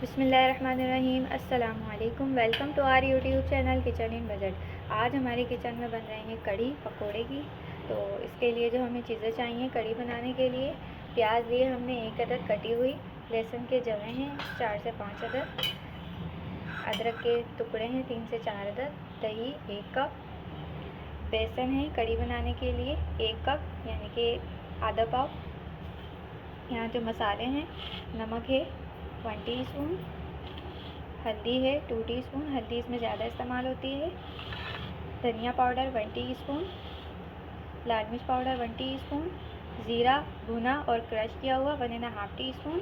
बिस्मिल्लाहिर्रहमानिर्रहीम। अस्सलामु अलैकुम। Welcome to our YouTube channel kitchen in budget. आज हमारे किचन में बन रहे हैं कड़ी पकोड़े की। तो इसके लिए जो हमें चीज़ें चाहिए कड़ी बनाने के लिए, प्याज लिए हमने 1 अदद कटी हुई, लहसुन के जवे हैं 4 से 5 अदद, अदरक के टुकड़े हैं 3 से 4 अदद, दही 1 कप, बेसन है कड़ी बनाने के लिए 1 कप यानी कि आधा पाव। यहाँ जो मसाले हैं, नमक है 1 टीस्पून, हल्दी है 2 टीस्पून, हल्दी इसमें ज़्यादा इस्तेमाल होती है, धनिया पाउडर 1 टीस्पून, लाल मिर्च पाउडर 1 टीस्पून, ज़ीरा भुना और क्रश किया हुआ 1.5 टीस्पून,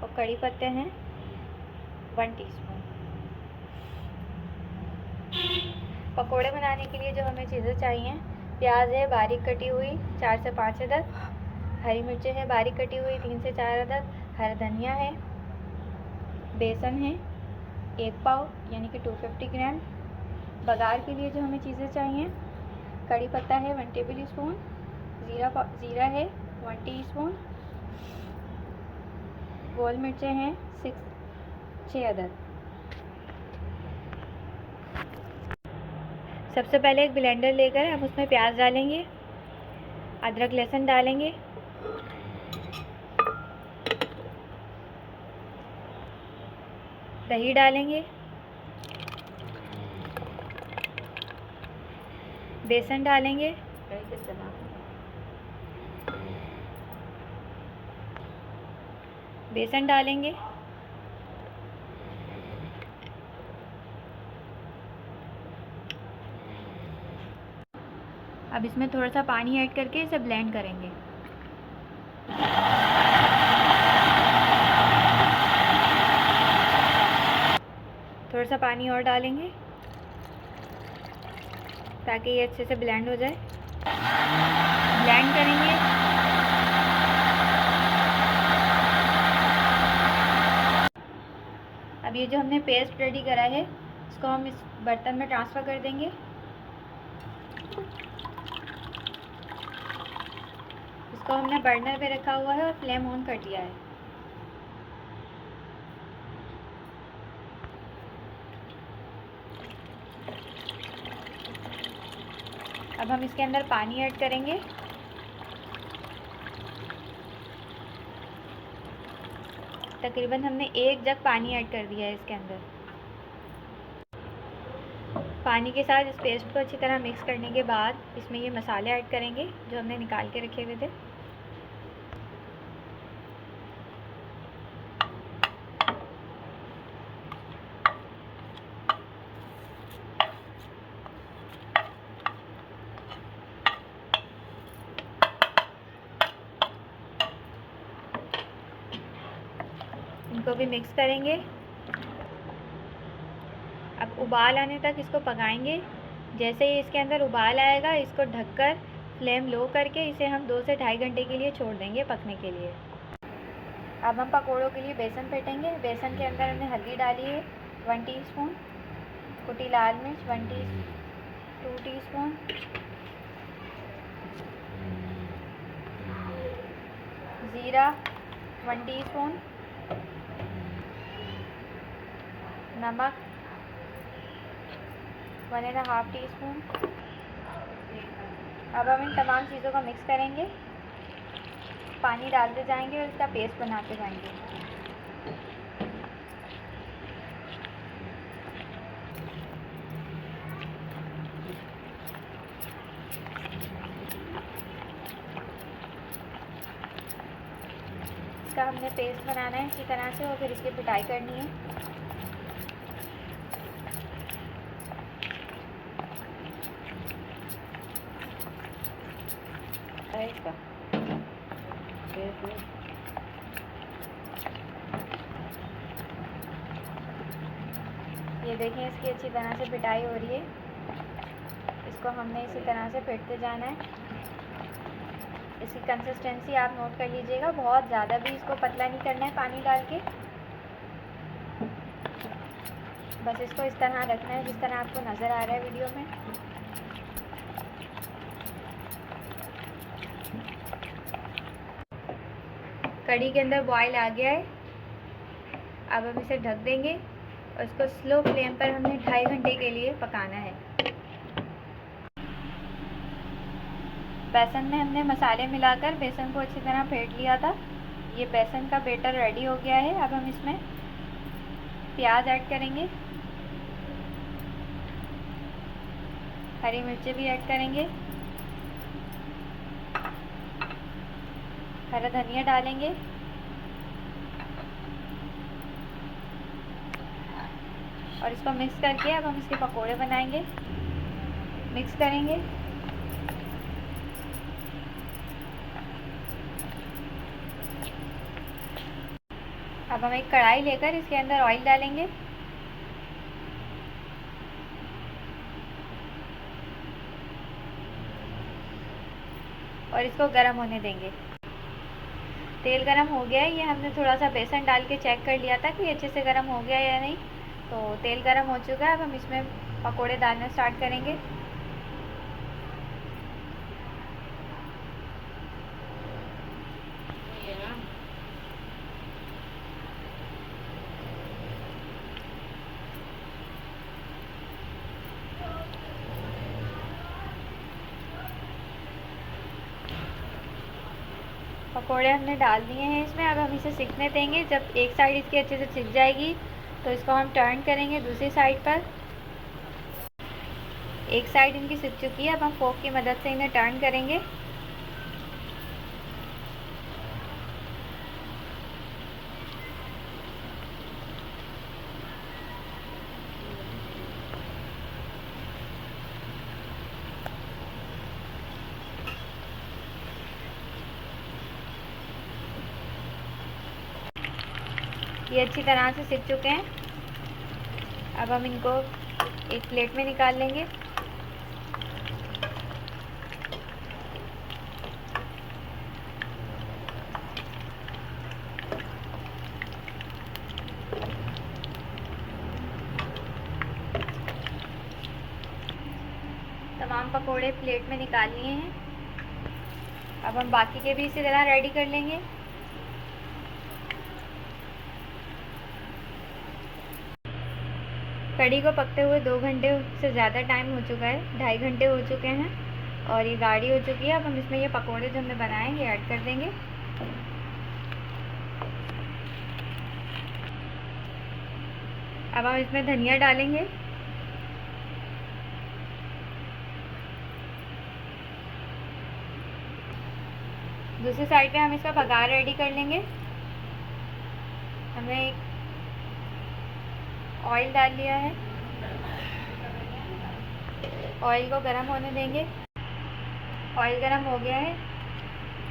और कड़ी पत्ते हैं 1 टीस्पून। पकोड़े बनाने के लिए जो हमें चीज़ें चाहिए, प्याज है बारीक कटी हुई 4 से 5 अदद, हरी मिर्चें हैं बारीक कटी हुई 3 से 4 अदद, हरा धनिया है, बेसन है 1 पाव यानी कि 250 ग्राम। बघार के लिए जो हमें चीज़ें चाहिए, कड़ी पत्ता है 1 टेबल स्पून, ज़ीरा है 1 टीस्पून, गोल मिर्चें हैं 6 अदद। सबसे पहले एक ब्लेंडर लेकर हम उसमें प्याज डालेंगे, अदरक लहसुन डालेंगे, दही डालेंगे, बेसन डालेंगे, अब इसमें थोड़ा सा पानी ऐड करके इसे ब्लेंड करेंगे। थोड़ा सा पानी और डालेंगे ताकि ये अच्छे से ब्लेंड हो जाए। ब्लेंड करेंगे। अब ये जो हमने पेस्ट रेडी करा है, इसको हम इस बर्तन में ट्रांसफ़र कर देंगे। इसको हमने बर्नर पे रखा हुआ है और फ्लेम ऑन कर दिया है। अब हम इसके अंदर पानी ऐड करेंगे। तकरीबन हमने 1 जग पानी ऐड कर दिया है इसके अंदर। पानी के साथ इस पेस्ट को अच्छी तरह मिक्स करने के बाद इसमें ये मसाले ऐड करेंगे जो हमने निकाल के रखे हुए थे। इनको भी मिक्स करेंगे। अब उबाल आने तक इसको पकाएंगे। जैसे ही इसके अंदर उबाल आएगा, इसको ढककर फ्लेम लो करके इसे हम 2 से ढाई घंटे के लिए छोड़ देंगे पकने के लिए। अब हम पकोड़ों के लिए बेसन फेंटेंगे। बेसन के अंदर हमने हल्दी डाली है 1 टीस्पून, कुटी लाल मिर्च 2 टीस्पून, ज़ीरा 1 टीस्पून, नमक 1.5 टीस्पून। अब हम इन तमाम चीज़ों को मिक्स करेंगे, पानी डालते जाएंगे और इसका पेस्ट बनाते जाएंगे। इसका हमने पेस्ट बनाना है इसी तरह से और फिर इसकी पिटाई करनी है। इसका ये देखिए, इसकी अच्छी तरह से पिटाई हो रही है। इसको हमने इसी तरह से फेंटते जाना है। इसकी कंसिस्टेंसी आप नोट कर लीजिएगा, बहुत ज़्यादा भी इसको पतला नहीं करना है पानी डाल के, बस इसको इस तरह रखना है जिस तरह आपको नज़र आ रहा है वीडियो में। कड़ी के अंदर बॉयल आ गया है। अब हम इसे ढक देंगे और इसको स्लो फ्लेम पर हमने 2.5 घंटे के लिए पकाना है। बेसन में हमने मसाले मिलाकर बेसन को अच्छी तरह फेंट लिया था। ये बेसन का बैटर रेडी हो गया है। अब हम इसमें प्याज ऐड करेंगे, हरी मिर्ची भी ऐड करेंगे, हरा धनिया डालेंगे और इसको मिक्स करके अब हम इसके पकोड़े बनाएंगे। मिक्स करेंगे। अब हम एक कढ़ाई लेकर इसके अंदर ऑयल डालेंगे और इसको गर्म होने देंगे। तेल गरम हो गया है। ये हमने थोड़ा सा बेसन डाल के चेक कर लिया था कि अच्छे से गरम हो गया या नहीं। तो तेल गरम हो चुका है। अब हम इसमें पकोड़े डालना स्टार्ट करेंगे। पकोड़े हमने डाल दिए हैं इसमें। अब हम इसे सिकने देंगे। जब एक साइड इसकी अच्छे से सिक जाएगी तो इसको हम टर्न करेंगे दूसरी साइड पर। एक साइड इनकी सिक चुकी है। अब हम फोक की मदद से इन्हें टर्न करेंगे। ये अच्छी तरह से सिक चुके हैं। अब हम इनको एक प्लेट में निकाल लेंगे। तमाम पकोड़े प्लेट में निकाल लिए हैं। अब हम बाकी के भी इसी तरह रेडी कर लेंगे। कढ़ी को पकते हुए 2 घंटे से ज़्यादा टाइम हो चुका है, 2.5 घंटे हो चुके हैं और ये गाढ़ी हो चुकी है। अब हम इसमें ये पकोड़े जो हमने बनाए ये ऐड कर देंगे। अब हम इसमें धनिया डालेंगे, दूसरी साइड पे हम इसका बघार रेडी कर लेंगे। हमने एक ऑयल डाल लिया है। ऑयल को गरम होने देंगे। ऑयल गरम हो गया है।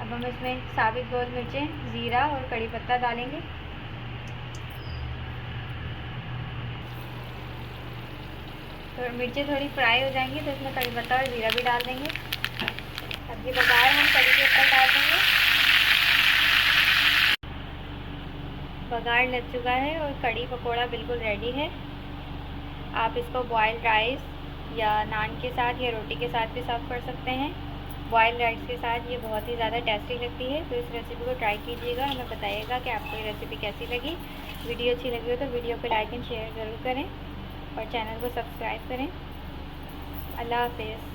अब हम इसमें साबित गोल मिर्चें, ज़ीरा और कड़ी पत्ता डालेंगे। तो मिर्चें थोड़ी फ्राई हो जाएंगी तो इसमें कड़ी पत्ता और ज़ीरा भी डाल देंगे। अब ये बघार हम कड़ी के ऊपर डाल देंगे। बघार लग चुका है और कड़ी पकोड़ा बिल्कुल रेडी है। आप इसको बॉयल्ड राइस या नान के साथ या रोटी के साथ भी सर्व कर सकते हैं। बॉयल्ड राइस के साथ ये बहुत ही ज़्यादा टेस्टी लगती है। तो इस रेसिपी को ट्राई कीजिएगा। हमें बताइएगा कि आपको ये रेसिपी कैसी लगी। वीडियो अच्छी लगी हो तो वीडियो को लाइक एंड शेयर ज़रूर करें और चैनल को सब्सक्राइब करें। अल्लाह हाफ़िज़।